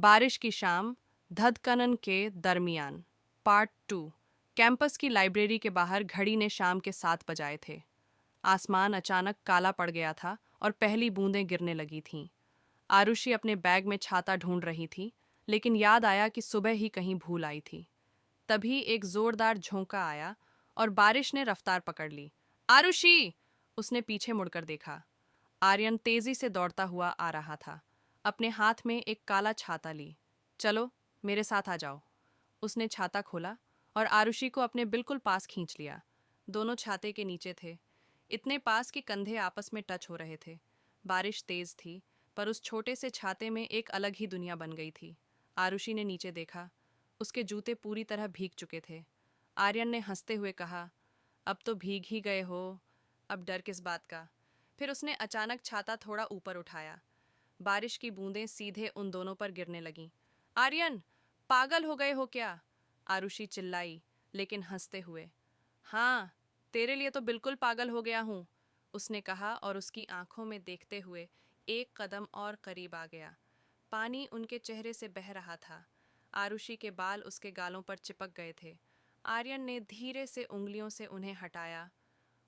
बारिश की शाम, धधकनन के दरमियान। पार्ट 2। कैंपस की लाइब्रेरी के बाहर घड़ी ने शाम के 7 बजाए थे। आसमान अचानक काला पड़ गया था और पहली बूंदें गिरने लगी थीं। आरुषि अपने बैग में छाता ढूंढ रही थी, लेकिन याद आया कि सुबह ही कहीं भूल आई थी। तभी एक जोरदार झोंका आया और बारिश ने रफ्तार पकड़ ली। आरुषि! उसने पीछे मुड़कर देखा। आर्यन तेजी से दौड़ता हुआ आ रहा था, अपने हाथ में एक काला छाता ली। चलो, मेरे साथ आ जाओ। उसने छाता खोला और आरुषि को अपने बिल्कुल पास खींच लिया। दोनों छाते के नीचे थे, इतने पास कि कंधे आपस में टच हो रहे थे। बारिश तेज थी, पर उस छोटे से छाते में एक अलग ही दुनिया बन गई थी। आरुषि ने नीचे देखा, उसके जूते पूरी तरह भीग चुके थे। आर्यन ने हंसते हुए कहा, अब तो भीग ही गए हो, अब डर किस बात का। फिर उसने अचानक छाता थोड़ा ऊपर उठाया। बारिश की बूंदें सीधे उन दोनों पर गिरने लगीं। आर्यन, पागल हो गए हो क्या? आरुषि चिल्लाई, लेकिन हंसते हुए। हाँ, तेरे लिए तो बिल्कुल पागल हो गया हूँ, उसने कहा और उसकी आंखों में देखते हुए एक कदम और करीब आ गया। पानी उनके चेहरे से बह रहा था। आरुषि के बाल उसके गालों पर चिपक गए थे। आर्यन ने धीरे से उंगलियों से उन्हें हटाया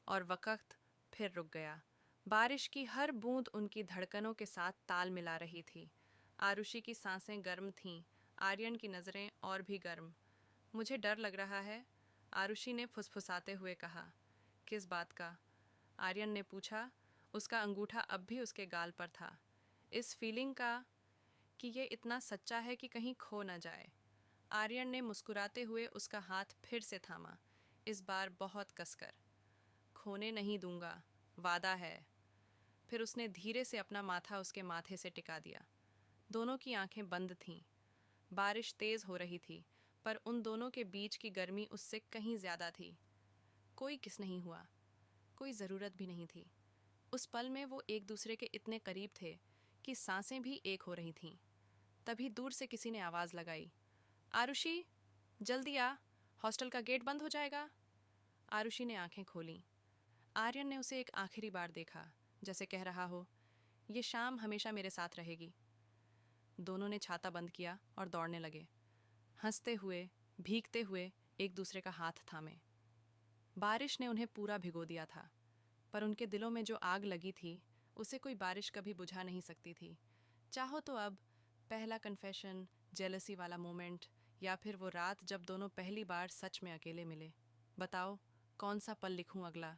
और वक़्त फिर रुक गया। बारिश की हर बूंद उनकी धड़कनों के साथ ताल मिला रही थी। आरुषि की सांसें गर्म थीं, आर्यन की नज़रें और भी गर्म। मुझे डर लग रहा है, आरुषि ने फुसफुसाते हुए कहा। किस बात का? आर्यन ने पूछा। उसका अंगूठा अब भी उसके गाल पर था। इस फीलिंग का, कि ये इतना सच्चा है कि कहीं खो न जाए। आर्यन ने मुस्कुराते हुए उसका हाथ फिर से थामा, इस बार बहुत कसकर। खोने नहीं दूंगा, वादा है। फिर उसने धीरे से अपना माथा उसके माथे से टिका दिया। दोनों की आंखें बंद थीं। बारिश तेज हो रही थी, पर उन दोनों के बीच की गर्मी उससे कहीं ज्यादा थी। कोई किस नहीं हुआ, कोई ज़रूरत भी नहीं थी। उस पल में वो एक दूसरे के इतने करीब थे कि सांसें भी एक हो रही थीं। तभी दूर से किसी ने आवाज़ लगाई, आरुषि, जल्दी आ, हॉस्टल का गेट बंद हो जाएगा। आरुषि ने आंखें खोलीं। आर्यन ने उसे एक आखिरी बार देखा, जैसे कह रहा हो, ये शाम हमेशा मेरे साथ रहेगी। दोनों ने छाता बंद किया और दौड़ने लगे, हंसते हुए, भीगते हुए, एक दूसरे का हाथ थामे। बारिश ने उन्हें पूरा भिगो दिया था, पर उनके दिलों में जो आग लगी थी, उसे कोई बारिश कभी बुझा नहीं सकती थी। चाहो तो अब पहला कन्फेशन, जेलसी वाला मोमेंट, या फिर वो रात जब दोनों पहली बार सच में अकेले मिले। बताओ, कौन सा पल लिखूं अगला?